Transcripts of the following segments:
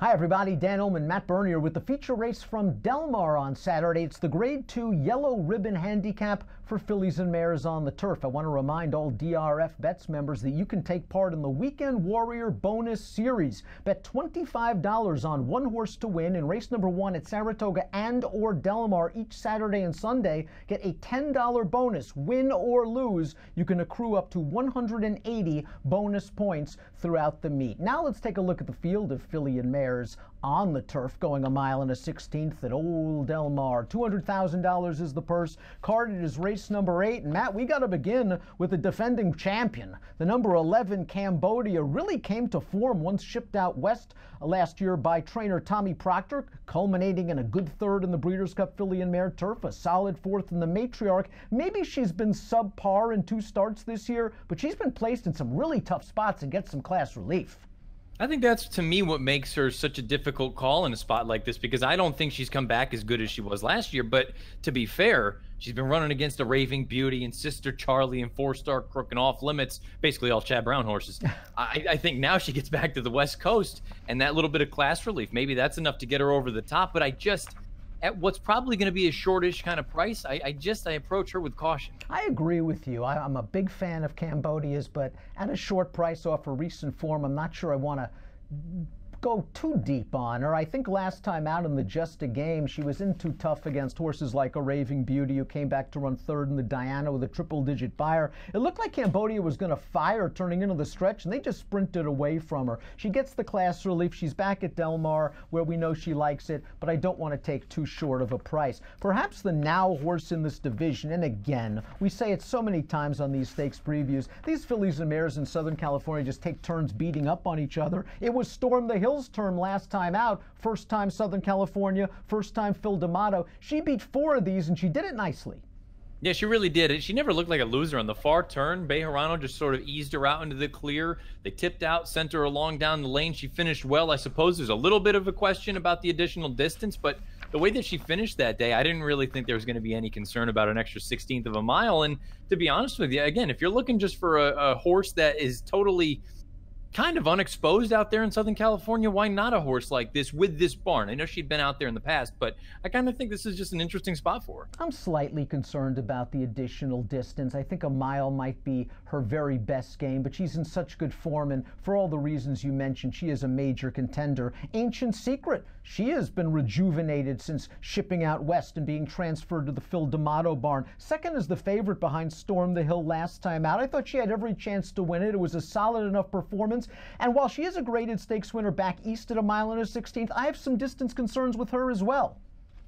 Hi everybody, Dan Illman, Matt Bernier with the feature race from Del Mar on Saturday. It's the Grade 2 Yellow Ribbon Handicap for fillies and mares on the turf. I want to remind all DRF Bets members that you can take part in the Weekend Warrior Bonus Series. Bet $25 on one horse to win in race number 1 at Saratoga and or Del Mar each Saturday and Sunday. Get a $10 bonus, win or lose. You can accrue up to 180 bonus points throughout the meet. Now let's take a look at the field of filly and mares on the turf, going 1 1/16 at Old Del Mar. $200,000 is the purse. Carded is race number 8. And Matt, we got to begin with the defending champion. The number 11 Cambodia really came to form once shipped out west last year by trainer Tommy Proctor, culminating in a good third in the Breeders' Cup filly and mare turf, a solid fourth in the Matriarch. Maybe she's been subpar in 2 starts this year, but she's been placed in some really tough spots and gets some class relief. I think that's, to me, what makes her such a difficult call in a spot like this, because I don't think she's come back as good as she was last year. But to be fair, she's been running against a Raving Beauty and Sister Charlie and 4-Star Crook and Off Limits, basically all Chad Brown horses. I think now she gets back to the West Coast, and that little bit of class relief, maybe that's enough to get her over the top. But at what's probably going to be a shortish kind of price, I approach her with caution. I agree with you. I'm a big fan of Cambodia's, but at a short price off her recent form, I'm not sure I want to go too deep on her. I think last time out in the Just a Game, she was in too tough against horses like a Raving Beauty, who came back to run third in the Diana with a triple-digit buyer. It looked like Cambodia was going to fire turning into the stretch, and they just sprinted away from her. She gets the class relief. She's back at Del Mar, where we know she likes it, but I don't want to take too short of a price. Perhaps the now horse in this division, and again, we say it so many times on these stakes previews, these fillies and mares in Southern California just take turns beating up on each other. It was Storm the Hill's term last time out. First time Southern California, first time Phil D'Amato. She beat 4 of these, and she did it nicely. Yeah, she really did. She never looked like a loser on the far turn. Bejarano just sort of eased her out into the clear. They tipped out, sent her along down the lane. She finished well. I suppose there's a little bit of a question about the additional distance, but the way that she finished that day, I didn't really think there was going to be any concern about an extra 1/16 of a mile. And to be honest with you, again, if you're looking just for a horse that is totally kind of unexposed out there in Southern California, why not a horse like this with this barn? I know she'd been out there in the past, but I kind of think this is just an interesting spot for her. I'm slightly concerned about the additional distance. I think a mile might be her very best game, but she's in such good form, and for all the reasons you mentioned, she is a major contender. Ancient Secret, she has been rejuvenated since shipping out west and being transferred to the Phil D'Amato barn. Second is the favorite behind Storm the Hill last time out. I thought she had every chance to win it. It was a solid enough performance. And while she is a graded stakes winner back east at 1 1/16, I have some distance concerns with her as well.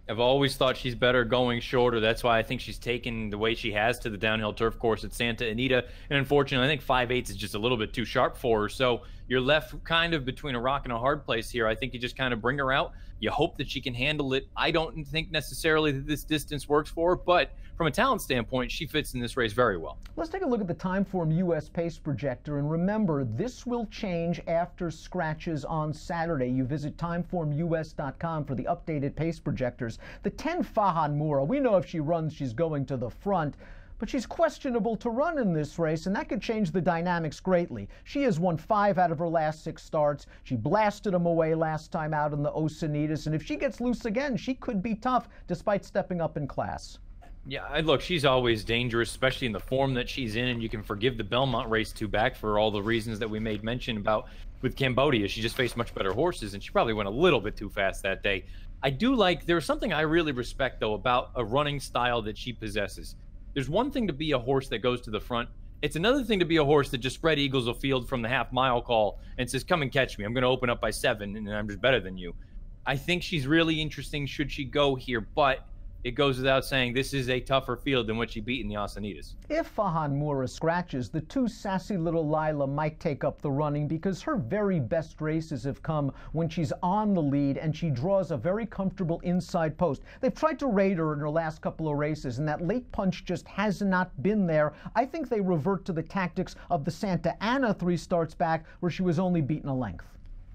I've always thought she's better going shorter. That's why I think she's taken the way she has to the downhill turf course at Santa Anita. And unfortunately, I think 5/8 is just a little bit too sharp for her. So you're left kind of between a rock and a hard place here. I think you just kind of bring her out. You hope that she can handle it. I don't think necessarily that this distance works for her, but from a talent standpoint, she fits in this race very well. Let's take a look at the Timeform US Pace Projector, and remember, this will change after scratches on Saturday. You visit timeformus.com for the updated pace projectors. The 10 Fahan Moura, we know if she runs, she's going to the front, but she's questionable to run in this race, and that could change the dynamics greatly. She has won 5 out of her last 6 starts. She blasted them away last time out in the Oceanitas, and if she gets loose again, she could be tough despite stepping up in class. Yeah, look, she's always dangerous, especially in the form that she's in, and you can forgive the Belmont race 2 back for all the reasons that we made mention about with Cambodia. She just faced much better horses, and she probably went a little bit too fast that day. I do like, there's something I really respect, though, about a running style that she possesses. There's one thing to be a horse that goes to the front. It's another thing to be a horse that just spread eagles a field from the half-mile call and says, come and catch me. I'm going to open up by 7, and I'm just better than you. I think she's really interesting should she go here, but it goes without saying this is a tougher field than what she beat in the Oceanitas. If Fahan Moura scratches, the 2 Sassy Little Lila might take up the running, because her very best races have come when she's on the lead and she draws a very comfortable inside post. They've tried to raid her in her last couple of races, and that late punch just has not been there. I think they revert to the tactics of the Santa Ana 3 starts back, where she was only beaten a length.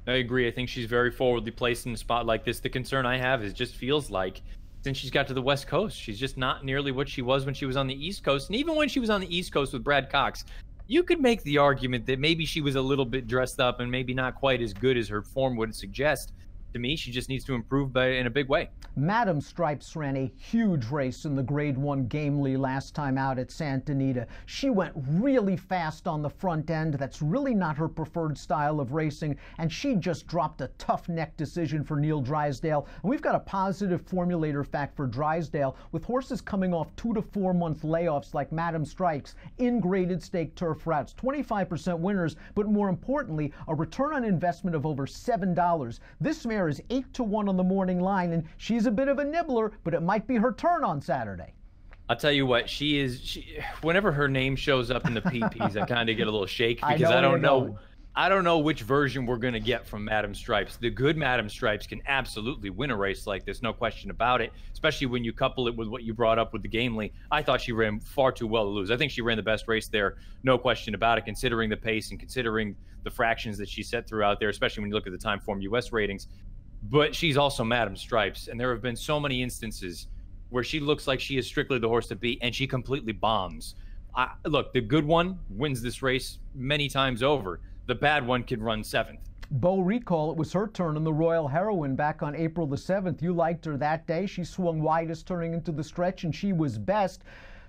I agree. I think she's very forwardly placed in a spot like this. The concern I have is just feels like since she's got to the West Coast, she's just not nearly what she was when she was on the East Coast. And even when she was on the East Coast with Brad Cox, you could make the argument that maybe she was a little bit dressed up and maybe not quite as good as her form would suggest. To me, she just needs to improve in a big way. Madam Stripes ran a huge race in the Grade 1 Gamely last time out at Santa Anita. She went really fast on the front end. That's really not her preferred style of racing, and she just dropped a tough neck decision for Neil Drysdale. And we've got a positive formulator fact for Drysdale, with horses coming off 2 to 4 month layoffs like Madam Stripes in graded stake turf routes. 25% winners, but more importantly, a return on investment of over $7. This mare is 8 to 1 on the morning line, and she's a bit of a nibbler, but it might be her turn on Saturday. I'll tell you what, whenever her name shows up in the PPs, I kind of get a little shake because I don't know which version we're going to get from Madam Stripes. The good Madam Stripes can absolutely win a race like this, no question about it, especially when you couple it with what you brought up with the Gamely. I thought she ran far too well to lose. I think she ran the best race there, no question about it, considering the pace and considering the fractions that she set throughout there, especially when you look at the Time Form US ratings. But she's also Madam Stripes, and there have been so many instances where she looks like she is strictly the horse to beat, and she completely bombs. Look, the good one wins this race many times over. The bad one could run 7th. Beau Recall, it was her turn in the Royal Heroine back on April the 7th. You liked her that day. She swung widest turning into the stretch, and she was best.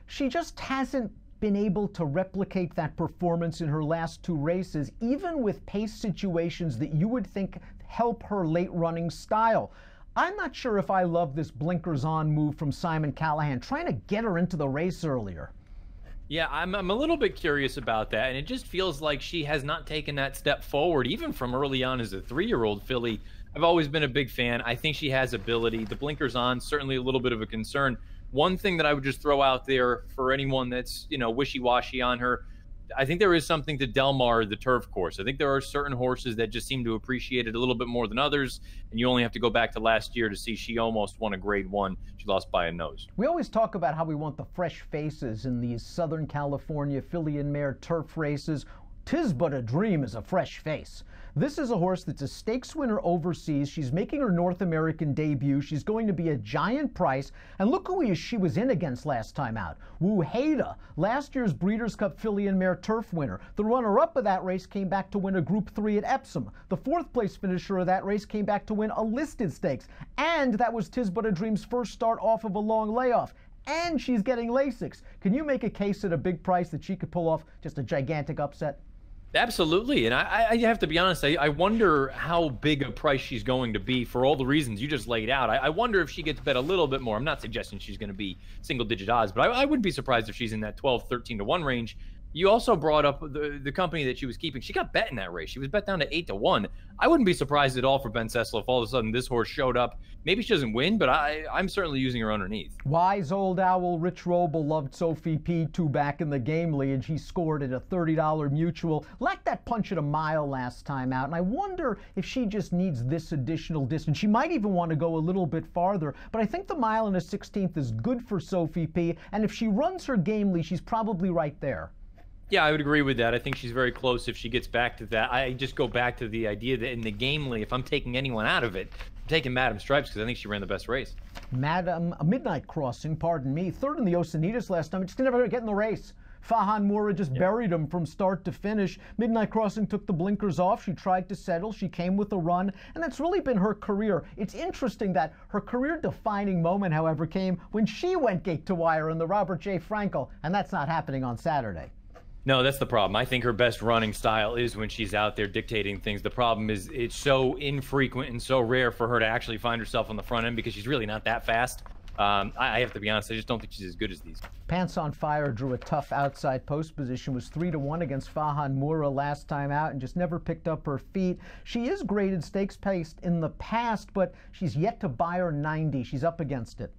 She just hasn't been able to replicate that performance in her last 2 races, even with pace situations that you would think help her late running style. I'm not sure if I love this blinkers on move from Simon Callahan, trying to get her into the race earlier. Yeah, I'm a little bit curious about that, and it just feels like she has not taken that step forward, even from early on as a 3-year-old filly. I've always been a big fan. I think she has ability. The blinkers on, certainly a little bit of a concern. One thing that I would just throw out there for anyone that's, wishy-washy on her, I think there is something to Del Mar, the turf course. I think there are certain horses that just seem to appreciate it a little bit more than others, and you only have to go back to last year to see she almost won a Grade 1. She lost by a nose. We always talk about how we want the fresh faces in these Southern California filly and mare turf races. 'Tis but a dream is a fresh face. This is a horse that's a stakes winner overseas. She's making her North American debut. She's going to be a giant price. And look who she was in against last time out. Wu Haida, last year's Breeders' Cup filly and mare turf winner. The runner-up of that race came back to win a Group 3 at Epsom. The 4th place finisher of that race came back to win a listed stakes. And that was 'Tis but a Dream's first start off of a long layoff. And she's getting Lasix. Can you make a case at a big price that she could pull off just a gigantic upset? Absolutely, and I have to be honest, I wonder how big a price she's going to be for all the reasons you just laid out. I wonder if she gets bet a little bit more. I'm not suggesting she's going to be single-digit odds, but I wouldn't be surprised if she's in that 12, 13 to 1 range. You also brought up the company that she was keeping. She got bet in that race. She was bet down to 8 to 1. I wouldn't be surprised at all for Ben Cecil if all of a sudden this horse showed up. Maybe she doesn't win, but I'm certainly using her underneath. Wise Old Owl Rich Roble loved Sophie P2 back in the Gamely, and she scored at a $30 mutual. Lacked that punch at a mile last time out, and I wonder if she just needs this additional distance. She might even want to go a little bit farther, but I think the mile and a 16th is good for Sophie P, and if she runs her Gamely, she's probably right there. Yeah, I would agree with that. I think she's very close if she gets back to that. I just go back to the idea that in the Gamely, if I'm taking anyone out of it, I'm taking Madam Stripes because I think she ran the best race. Midnight Crossing, pardon me, 3rd in the Osanitas last time. Just never get in the race. Fahan Moura just buried him from start to finish. Midnight Crossing took the blinkers off. She tried to settle. She came with a run, and that's really been her career. It's interesting that her career-defining moment, however, came when she went gate to wire in the Robert J. Frankel, and that's not happening on Saturday. No, that's the problem. I think her best running style is when she's out there dictating things. The problem is it's so infrequent and so rare for her to actually find herself on the front end because she's really not that fast. I have to be honest, I just don't think she's as good as these. Pants on Fire drew a tough outside post position, was 3 to 1 against Fahan Moura last time out, and just never picked up her feet. She is graded stakes paced in the past, but she's yet to buy her 90. She's up against it.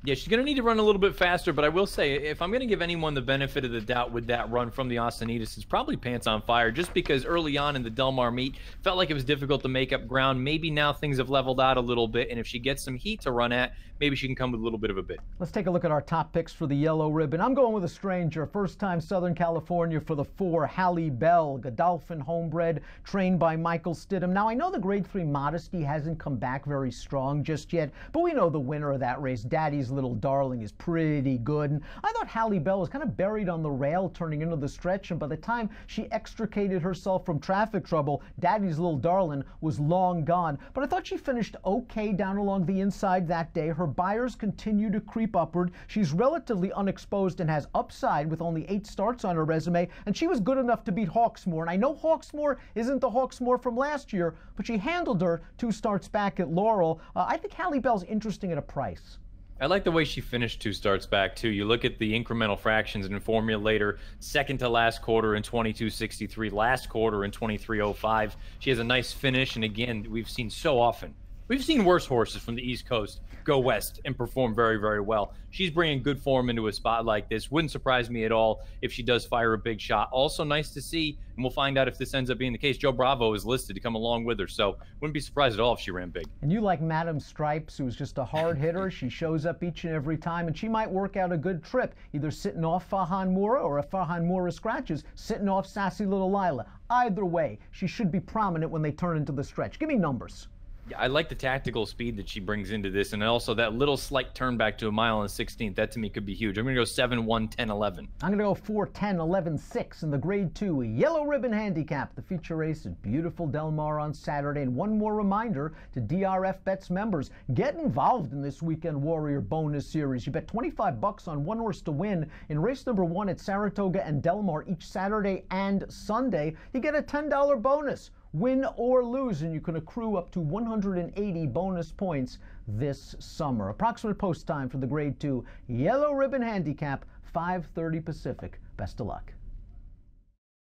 Yeah, she's going to need to run a little bit faster, but I will say, if I'm going to give anyone the benefit of the doubt with that run from the Ostinitas, it's probably Pants on Fire, just because early on in the Del Mar meet, felt like it was difficult to make up ground. Maybe now things have leveled out a little bit, and if she gets some heat to run at, maybe she can come with a little bit of a bid. Let's take a look at our top picks for the Yellow Ribbon. I'm going with a stranger, first-time Southern California for the 4, Halle Bell, Godolphin homebred, trained by Michael Stidham. Now, I know the Grade 3 Modesty hasn't come back very strong just yet, but we know the winner of that race, Daddy's little darling is pretty good. And I thought Halle Bell was kind of buried on the rail turning into the stretch, and by the time she extricated herself from traffic trouble, Daddy's little darling was long gone. But I thought she finished okay down along the inside that day. Her buyers continue to creep upward. She's relatively unexposed and has upside with only 8 starts on her resume, and she was good enough to beat Hawksmoor. And I know Hawksmoor isn't the Hawksmoor from last year, but she handled her 2 starts back at Laurel. I think Halle Bell's interesting at a price. I like the way she finished 2 starts back, too. You look at the incremental fractions and formulator, second to last quarter in 22.63, last quarter in 23.05. She has a nice finish, and again, we've seen so often. We've seen worse horses from the East Coast go west and perform very, very well. She's bringing good form into a spot like this. Wouldn't surprise me at all if she does fire a big shot. Also nice to see, and we'll find out if this ends up being the case, Joe Bravo is listed to come along with her, so wouldn't be surprised at all if she ran big. And you like Madam Stripes, who's just a hard hitter. She shows up each and every time, and she might work out a good trip, either sitting off Farhan Moura, or if Farhan Moura scratches, sitting off Sassy Little Lila. Either way, she should be prominent when they turn into the stretch. Give me numbers. Yeah, I like the tactical speed that she brings into this, and also that little slight turn back to 1 mile and 16th. That to me could be huge. I'm going to go 7, 1, 10, 11. I'm going to go 4, 10, 11, 6 in the Grade 2 Yellow Ribbon Handicap. The feature race at beautiful Del Mar on Saturday. And one more reminder to DRF Bets members, get involved in this Weekend Warrior bonus series. You bet $25 on one horse to win in race number 1 at Saratoga and Del Mar each Saturday and Sunday. You get a $10 bonus. Win or lose, and you can accrue up to 180 bonus points this summer. Approximate post time for the Grade 2 Yellow Ribbon Handicap, 5:30 Pacific. Best of luck.